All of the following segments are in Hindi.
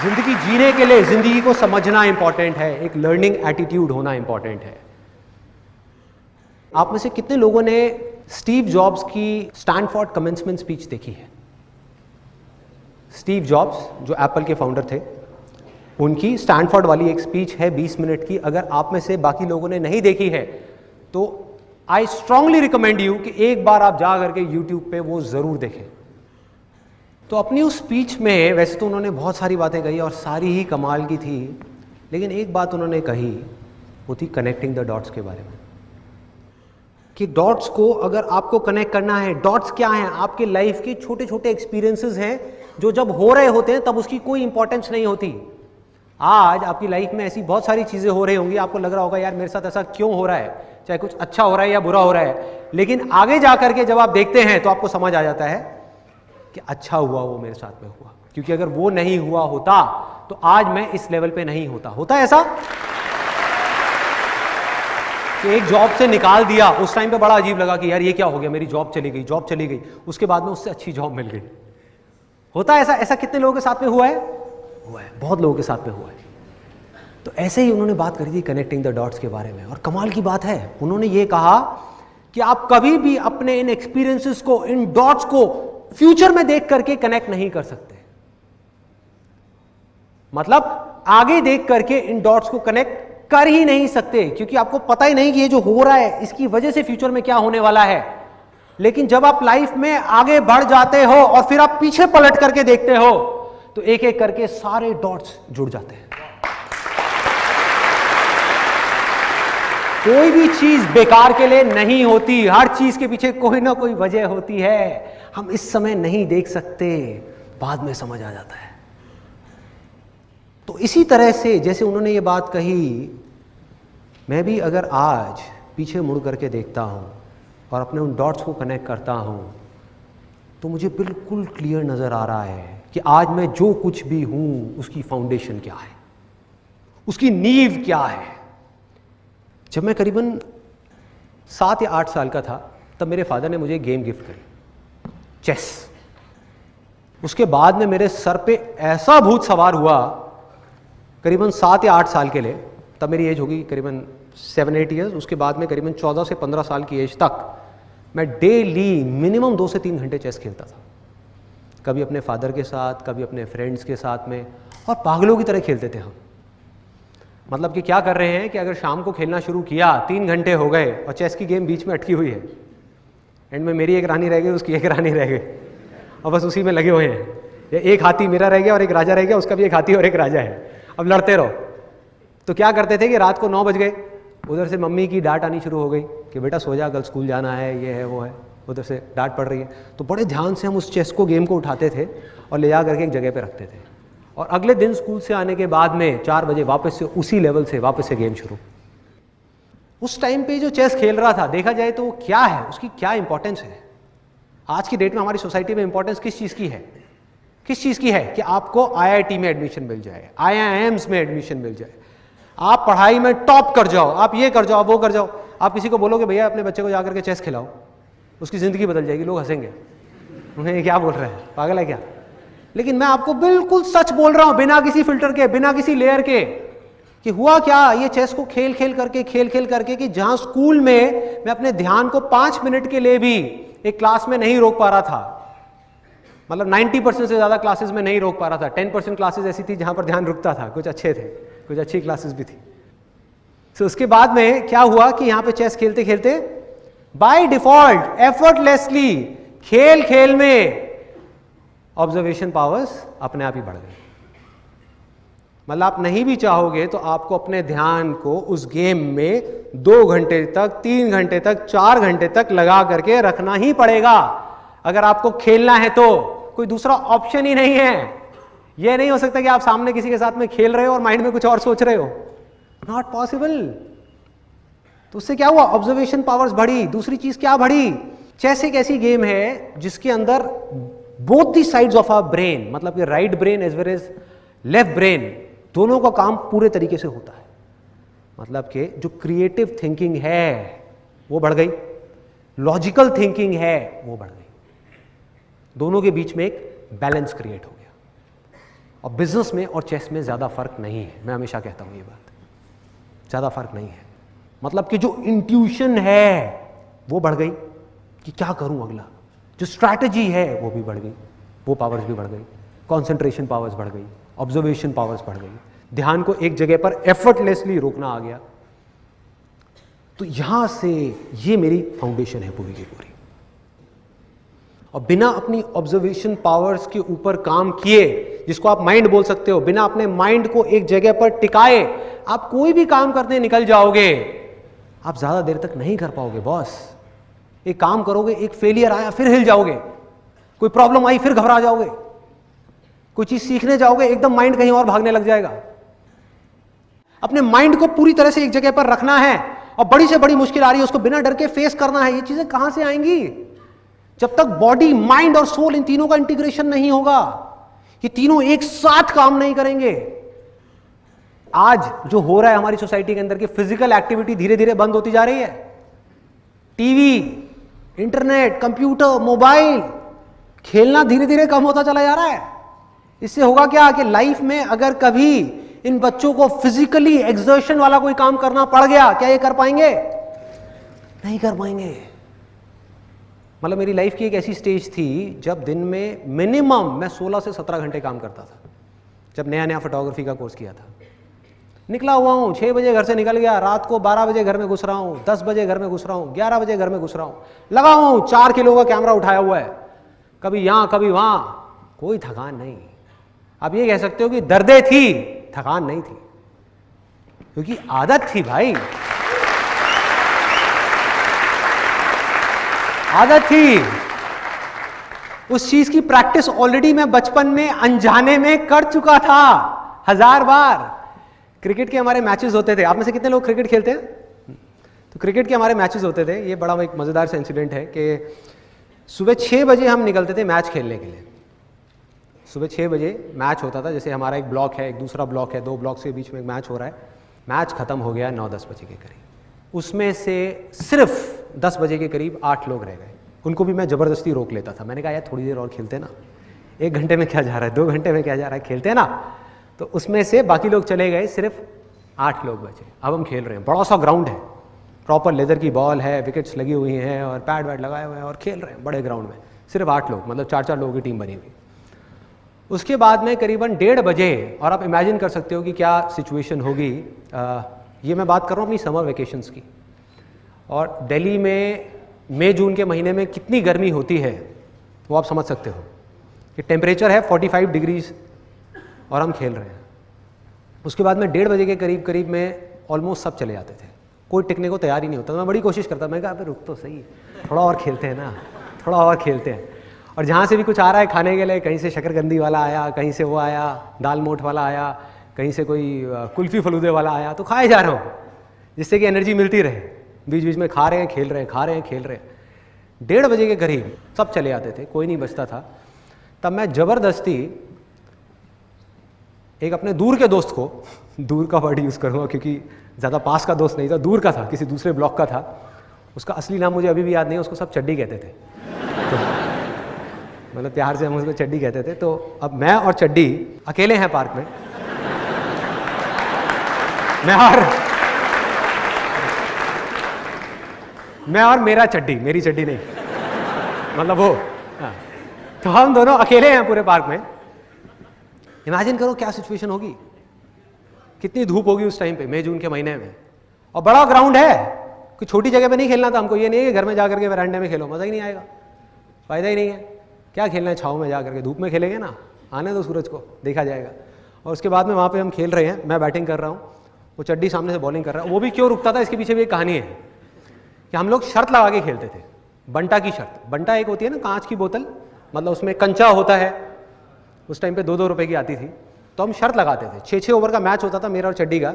जिंदगी जीने के लिए जिंदगी को समझना इंपॉर्टेंट है, एक लर्निंग एटीट्यूड होना इंपॉर्टेंट है। आप में से कितने लोगों ने स्टीव जॉब्स की स्टैनफोर्ड कमेंसमेंट स्पीच देखी है? स्टीव जॉब्स जो एप्पल के फाउंडर थे, उनकी स्टैनफोर्ड वाली एक स्पीच है 20 मिनट की। अगर आप में से बाकी लोगों ने नहीं देखी है तो आई स्ट्रांगली रिकमेंड यू कि एक बार आप जा करके यूट्यूब पे वो जरूर देखें। तो अपनी उस स्पीच में वैसे तो उन्होंने बहुत सारी बातें कही और सारी ही कमाल की थी, लेकिन एक बात उन्होंने कही, वो थी कनेक्टिंग द डॉट्स के बारे में। कि डॉट्स को अगर आपको कनेक्ट करना है, डॉट्स क्या हैं? आपके लाइफ के छोटे छोटे एक्सपीरियंसेस हैं जो जब हो रहे होते हैं तब उसकी कोई इंपॉर्टेंस नहीं होती। आज आपकी लाइफ में ऐसी बहुत सारी चीजें हो रही होंगी, आपको लग रहा होगा यार मेरे साथ ऐसा क्यों हो रहा है, चाहे कुछ अच्छा हो रहा है या बुरा हो रहा है, लेकिन आगे जाकर के जब आप देखते हैं तो आपको समझ आ जाता है कि अच्छा हुआ वो मेरे साथ में हुआ, क्योंकि अगर वो नहीं हुआ होता तो आज मैं इस लेवल पे नहीं होता। होता है ऐसा कि एक जॉब से निकाल दिया, उस टाइम पे बड़ा अजीब लगा कि यार ये क्या हो गया, मेरी जॉब चली गई, जॉब चली गई, उसके बाद में उससे अच्छी जॉब मिल गई। होता है ऐसा? ऐसा कितने लोगों के साथ में हुआ है? हुआ है, बहुत लोगों के साथ में हुआ है। तो ऐसे ही उन्होंने बात करी थी कनेक्टिंग द डॉट्स के बारे में, और कमाल की बात है, उन्होंने ये कहा कि आप कभी भी अपने इन एक्सपीरियंसेस को, इन डॉट्स को फ्यूचर में देख करके कनेक्ट नहीं कर सकते। मतलब आगे देख करके इन डॉट्स को कनेक्ट कर ही नहीं सकते, क्योंकि आपको पता ही नहीं कि ये जो हो रहा है इसकी वजह से फ्यूचर में क्या होने वाला है। लेकिन जब आप लाइफ में आगे बढ़ जाते हो और फिर आप पीछे पलट करके देखते हो तो एक एक करके सारे डॉट्स जुड़ जाते हैं। कोई भी चीज बेकार के लिए नहीं होती, हर चीज के पीछे कोई ना कोई वजह होती है। हम इस समय नहीं देख सकते, बाद में समझ आ जाता है। तो इसी तरह से जैसे उन्होंने ये बात कही, मैं भी अगर आज पीछे मुड़ करके देखता हूं और अपने उन डॉट्स को कनेक्ट करता हूं तो मुझे बिल्कुल क्लियर नजर आ रहा है कि आज मैं जो कुछ भी हूं उसकी फाउंडेशन क्या है, उसकी नींव क्या है। जब मैं करीबन 7 या 8 साल का था तब मेरे फादर ने मुझे गेम गिफ्ट करी, चेस। उसके बाद में मेरे सर पे ऐसा भूत सवार हुआ करीबन 7 या 8 साल के लिए, तब मेरी एज होगी करीबन 7-8 ईयर्स। उसके बाद में करीबन 14 से 15 साल की एज तक मैं डेली मिनिमम 2 से 3 घंटे चेस खेलता था। कभी अपने फादर के साथ, कभी अपने फ्रेंड्स के साथ में, और पागलों की तरह खेलते थे हम। मतलब कि क्या कर रहे हैं कि अगर शाम को खेलना शुरू किया, 3 घंटे हो गए और चेस की गेम बीच में अटकी हुई है, एंड में मेरी एक रानी रह गई, उसकी एक रानी रह गई, और बस उसी में लगे हुए हैं। एक हाथी मेरा रह गया और एक राजा रह गया, उसका भी एक हाथी और एक राजा है, अब लड़ते रहो। तो क्या करते थे कि रात को 9 बज गए, उधर से मम्मी की डांट आनी शुरू हो गई कि बेटा सो जा, कल स्कूल जाना है, ये है वो है, उधर से डांट पड़ रही है। तो बड़े ध्यान से हम उस चेस को, गेम को उठाते थे और ले जा करके एक जगह पे रखते थे, और अगले दिन स्कूल से आने के बाद में 4 बजे वापस से उसी लेवल से वापस से गेम शुरू। उस टाइम पे जो चेस खेल रहा था, देखा जाए तो वो क्या है, उसकी क्या इंपॉर्टेंस है। आज की डेट में हमारी सोसाइटी में इंपॉर्टेंस किस चीज़ की है? किस चीज़ की है कि आपको IIT में एडमिशन मिल जाए, IIMs में एडमिशन मिल जाए, आप पढ़ाई में टॉप कर जाओ, आप ये कर जाओ, वो कर जाओ। आप किसी को बोलोगे भैया अपने बच्चे को जाकर के चेस खिलाओ, उसकी ज़िंदगी बदल जाएगी, लोग हंसेंगे, उन्हें ये क्या बोल रहा है, पागल है क्या? लेकिन मैं आपको बिल्कुल सच बोल रहा हूं, बिना किसी फिल्टर के, बिना किसी लेयर के, कि हुआ क्या, ये चेस को खेल खेल करके कि जहां स्कूल में मैं अपने ध्यान को 5 मिनट के लिए भी एक क्लास में नहीं रोक पा रहा था, मतलब 90% से ज्यादा क्लासेस में नहीं रोक पा रहा था, 10% क्लासेस ऐसी थी जहां पर ध्यान रुकता था, कुछ अच्छे थे, कुछ अच्छी क्लासेस भी थी। तो उसके बाद में क्या हुआ कि यहां पे चेस खेलते खेलते बाय डिफॉल्ट एफर्टलेसली खेल खेल में ऑब्जर्वेशन पावर्स अपने आप ही बढ़ गए। मतलब आप नहीं भी चाहोगे तो आपको अपने ध्यान को उस गेम में 2 घंटे तक, 3 घंटे तक, 4 घंटे तक लगा करके रखना ही पड़ेगा अगर आपको खेलना है। तो कोई दूसरा ऑप्शन ही नहीं है। यह नहीं हो सकता कि आप सामने किसी के साथ में खेल रहे हो और माइंड में कुछ और सोच रहे हो, नॉट पॉसिबल। तो उससे क्या हुआ, ऑब्जर्वेशन पावर्स बढ़ी। दूसरी चीज क्या बढ़ी, चेस एक ऐसी गेम है जिसके अंदर both the sides of our brain, मतलब कि right brain as well as left brain, दोनों का काम पूरे तरीके से होता है। मतलब कि जो क्रिएटिव थिंकिंग है वो बढ़ गई, लॉजिकल थिंकिंग है वो बढ़ गई, दोनों के बीच में एक बैलेंस क्रिएट हो गया। और बिजनेस में और चेस में ज़्यादा फर्क नहीं है। मैं हमेशा कहता हूँ ये बात, ज़्यादा फर्क नहीं है। मतलब कि जो इंट्यूशन है वो बढ़ गई कि क्या करूँ अगला, जो स्ट्रैटेजी है वो भी बढ़ गई, वो पावर्स भी बढ़ गई, कॉन्सेंट्रेशन पावर्स बढ़ गई, ऑब्जर्वेशन पावर्स बढ़ गई, ध्यान को एक जगह पर एफर्टलेसली रोकना आ गया। तो यहां से ये मेरी फाउंडेशन है पूरी की पूरी। और बिना अपनी ऑब्जर्वेशन पावर्स के ऊपर काम किए, जिसको आप माइंड बोल सकते हो, बिना अपने माइंड को एक जगह पर टिकाए आप कोई भी काम करने निकल जाओगे, आप ज्यादा देर तक नहीं कर पाओगे बॉस। एक काम करोगे, एक फेलियर आया फिर हिल जाओगे, कोई प्रॉब्लम आई फिर घबरा जाओगे, कोई चीज सीखने जाओगे एकदम माइंड कहीं और भागने लग जाएगा। अपने माइंड को पूरी तरह से एक जगह पर रखना है, और बड़ी से बड़ी मुश्किल आ रही है उसको बिना डर के फेस करना है। ये चीजें कहां से आएंगी? जब तक बॉडी, माइंड और सोल इन तीनों का इंटीग्रेशन नहीं होगा, ये तीनों एक साथ काम नहीं करेंगे। आज जो हो रहा है हमारी सोसाइटी के अंदर की फिजिकल एक्टिविटी धीरे धीरे बंद होती जा रही है। टीवी, इंटरनेट, कंप्यूटर, मोबाइल, खेलना धीरे धीरे कम होता चला जा रहा है। इससे होगा क्या कि लाइफ में अगर कभी इन बच्चों को फिजिकली एक्सर्शन वाला कोई काम करना पड़ गया, क्या ये कर पाएंगे? नहीं कर पाएंगे। मतलब मेरी लाइफ की एक ऐसी स्टेज थी जब दिन में मिनिमम मैं 16 से 17 घंटे काम करता था, जब नया नया फोटोग्राफी का कोर्स किया था। निकला हुआ हूँ, 6 बजे घर से निकल गया, रात को 12 बजे घर में घुस रहा हूँ, 10 बजे घर में घुस रहा हूँ, 11 बजे घर में घुस रहा हूँ, लगा हूँ 4 किलो का कैमरा उठाया हुआ है, कभी यहाँ कभी वहाँ, कोई थकान नहीं। आप ये कह सकते हो कि दर्दें थी, थकान नहीं थी, क्योंकि आदत थी भाई, आदत थी। उस चीज की प्रैक्टिस ऑलरेडी मैं बचपन में अनजाने में कर चुका था 1000 बार। क्रिकेट के हमारे मैचेस होते थे, आप में से कितने लोग क्रिकेट खेलते हैं? तो क्रिकेट के हमारे मैचेस होते थे। ये बड़ा एक मजेदार सा इंसिडेंट है कि सुबह 6 बजे हम निकलते थे मैच खेलने के लिए। सुबह 6 बजे मैच होता था, जैसे हमारा एक ब्लॉक है, एक दूसरा ब्लॉक है, 2 ब्लॉक्स के बीच में एक मैच हो रहा है। मैच खत्म हो गया 9-10 बजे के करीब। उसमें से सिर्फ 10 बजे के करीब 8 लोग रह गए। उनको भी मैं ज़बरदस्ती रोक लेता था। मैंने कहा यार थोड़ी देर और खेलते ना, 1 घंटे में क्या जा रहा है, 2 घंटे में क्या जा रहा है, खेलते ना। तो उसमें से बाकी लोग चले गए, सिर्फ 8 लोग बचे। अब हम खेल रहे हैं, बड़ा सा ग्राउंड है, प्रॉपर लेदर की बॉल है, विकेट्स लगी हुई हैं और पैड वैड लगाए हुए हैं और खेल रहे हैं बड़े ग्राउंड में। सिर्फ 8 लोग, मतलब 4-4 लोगों की टीम बनी हुई। उसके बाद में करीबन 1:30 बजे, और आप इमेजिन कर सकते हो कि क्या सिचुएशन होगी। ये मैं बात कर रहा हूँ अपनी समर वेकेशंस की। और दिल्ली में मई जून के महीने में कितनी गर्मी होती है वो आप समझ सकते हो कि टेम्परेचर है 45 डिग्रीज और हम खेल रहे हैं। उसके बाद में 1:30 बजे के करीब में ऑलमोस्ट सब चले जाते थे, कोई टिकने को तैयार ही नहीं होता। मैं बड़ी कोशिश करता, मैं कहा रुक तो सही, थोड़ा और खेलते हैं ना, थोड़ा और खेलते हैं। और जहाँ से भी कुछ आ रहा है खाने के लिए, कहीं से शकरकंदी वाला आया, कहीं से वो आया, दाल मोठ वाला आया, कहीं से कोई कुल्फ़ी फलूदे वाला आया, तो खाए जा रहा हूँ जिससे कि एनर्जी मिलती रहे। बीच बीच में खा रहे हैं, खेल रहे हैं, खा रहे हैं, खेल रहे हैं। 1:30 बजे के करीब सब चले जाते थे, कोई नहीं बचता था। तब मैं ज़बरदस्ती एक अपने दूर के दोस्त को, दूर का वर्ड यूज़ करूँगा क्योंकि ज़्यादा पास का दोस्त नहीं था, दूर का था, किसी दूसरे ब्लॉक का था। उसका असली नाम मुझे अभी भी याद नहीं है, उसको सब चड्डी कहते थे। तो मतलब प्यार से हम उसको चड्डी कहते थे। तो अब मैं और चड्डी अकेले हैं पार्क में, मैं और मेरा चड्डी, मेरी चड्डी नहीं, मतलब वो। हाँ। तो हम दोनों अकेले हैं पूरे पार्क में। इमेजिन करो क्या सिचुएशन होगी, कितनी धूप होगी उस टाइम पे, मई जून के महीने में। और बड़ा ग्राउंड है, कोई छोटी जगह पे नहीं खेलना था हमको। ये नहीं है कि घर में जाकर के वरांडे में खेलो, मज़ा ही नहीं आएगा, फ़ायदा ही नहीं है। क्या खेलना है छाँव में जा करके, धूप में खेलेंगे ना, आने दो सूरज को, देखा जाएगा। और उसके बाद में वहाँ पे हम खेल रहे हैं, मैं बैटिंग कर रहा हूँ, वो चड्डी सामने से बॉलिंग कर रहा है। वो भी क्यों रुकता था, इसके पीछे भी एक कहानी है कि हम लोग शर्त लगा के खेलते थे, बंटा की शर्त। बंटा एक होती है ना कांच की बोतल, मतलब उसमें कंचा होता है, उस टाइम पे 2-2 रुपए की आती थी। तो हम शर्त लगाते थे, 6-6 ओवर का मैच होता था मेरा और चड्डी का,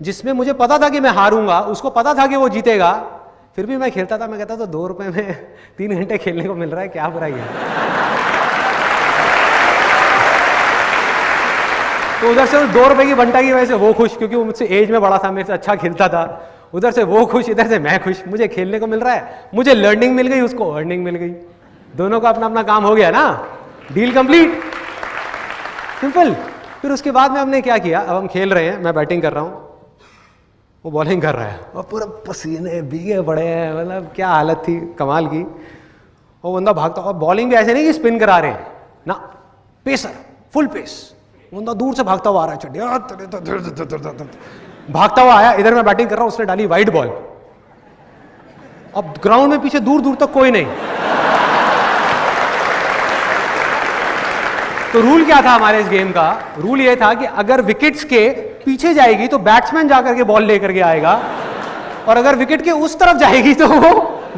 जिसमें मुझे पता था कि मैं हारूंगा, उसको पता था कि वो जीतेगा, फिर भी मैं खेलता था। मैं कहता था 2 रुपए में 3 घंटे खेलने को मिल रहा है, क्या बुराई है। तो उधर से उस 2 रुपए की बंटा की वजह से वो खुश, क्योंकि वो मुझसे एज में बड़ा था, मेरे से अच्छा खेलता था। उधर से वो खुश, इधर से मैं खुश, मुझे खेलने को मिल रहा है, मुझे लर्निंग मिल गई, उसको अर्निंग मिल गई, दोनों का अपना अपना काम हो गया ना, डील कंप्लीट। सिंपल। फिर उसके बाद में हमने क्या किया, अब हम खेल रहे हैं, मैं बैटिंग कर रहा हूँ, वो बॉलिंग कर रहा है और पूरा पसीने भीगे पड़े हैं, मतलब क्या हालत थी कमाल की। वो बंदा भागता, और बॉलिंग भी ऐसे नहीं कि स्पिन करा रहे हैं ना, पेसर फुल पेस। बंदा दूर से भागता हुआ आ रहा है, चढ़िया भागता हुआ आया, इधर मैं बैटिंग कर रहा हूँ, उसने डाली वाइड बॉल। अब ग्राउंड में पीछे दूर दूर तक कोई नहीं। तो रूल क्या था हमारे इस गेम का? रूल ये था कि अगर विकेट्स के पीछे जाएगी तो बैट्समैन जाकर के बॉल लेकर के आएगा, और अगर विकेट के उस तरफ जाएगी तो वो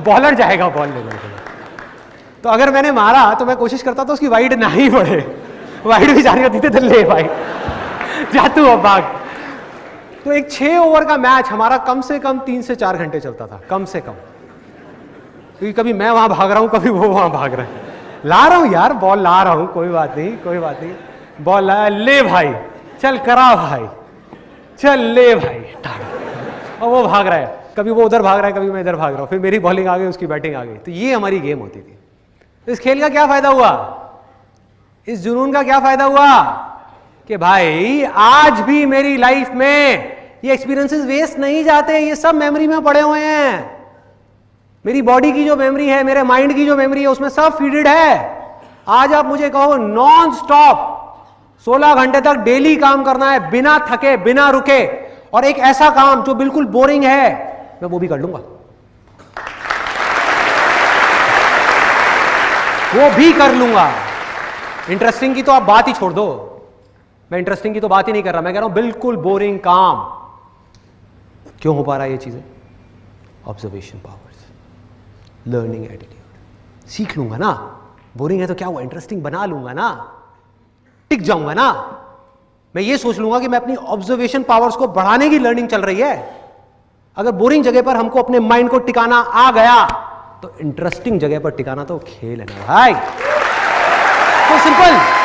बॉलर जाएगा बॉल लेकर के। तो अगर मैंने मारा तो मैं कोशिश करता था उसकी वाइड ना ही पड़े, वाइड भी जाने होती थी तो ले भाई जा तू अब भाग। तो एक 6 ओवर का मैच हमारा कम से कम 3 से 4 घंटे चलता था, कम से कम। क्योंकि कभी मैं वहां भाग रहा हूं, कभी वो वहां भाग रहा है। ला रहा हूं यार, बॉल ला रहा हूं, कोई बात नहीं, कोई बात नहीं, बॉल लाया, ले भाई चल करा भाई, चल ले भाई, और वो भाग रहा है, कभी वो उधर भाग रहा है, कभी मैं इधर भाग रहा हूं, फिर मेरी बॉलिंग आ गई, उसकी बैटिंग आ गई। तो ये हमारी गेम होती थी। इस खेल का क्या फायदा हुआ, इस जुनून का क्या फायदा हुआ कि भाई आज भी मेरी लाइफ में ये एक्सपीरियंसेस वेस्ट नहीं जाते, ये सब मेमोरी में पड़े हुए हैं। मेरी बॉडी की जो मेमोरी है, मेरे माइंड की जो मेमोरी है, उसमें सब फीडेड है। आज आप मुझे कहो नॉन स्टॉप 16 घंटे तक डेली काम करना है, बिना थके बिना रुके, और एक ऐसा काम जो बिल्कुल बोरिंग है, मैं वो भी कर लूंगा, वो भी कर लूंगा। इंटरेस्टिंग की तो आप बात ही छोड़ दो, मैं इंटरेस्टिंग की तो बात ही नहीं कर रहा, मैं कह रहा हूं बिल्कुल बोरिंग काम। क्यों हो पा रहा है ये चीजें? Observation powers, learning attitude. सीख लूंगा ना, बोरिंग है तो क्या हुआ, इंटरेस्टिंग बना लूंगा ना, टिक जाऊंगा ना। मैं ये सोच लूंगा कि मैं अपनी ऑब्जर्वेशन पावर्स को बढ़ाने की लर्निंग चल रही है। अगर बोरिंग जगह पर हमको अपने माइंड को टिकाना आ गया तो इंटरेस्टिंग जगह पर टिकाना तो खेल है ना भाई। तो सिंपल।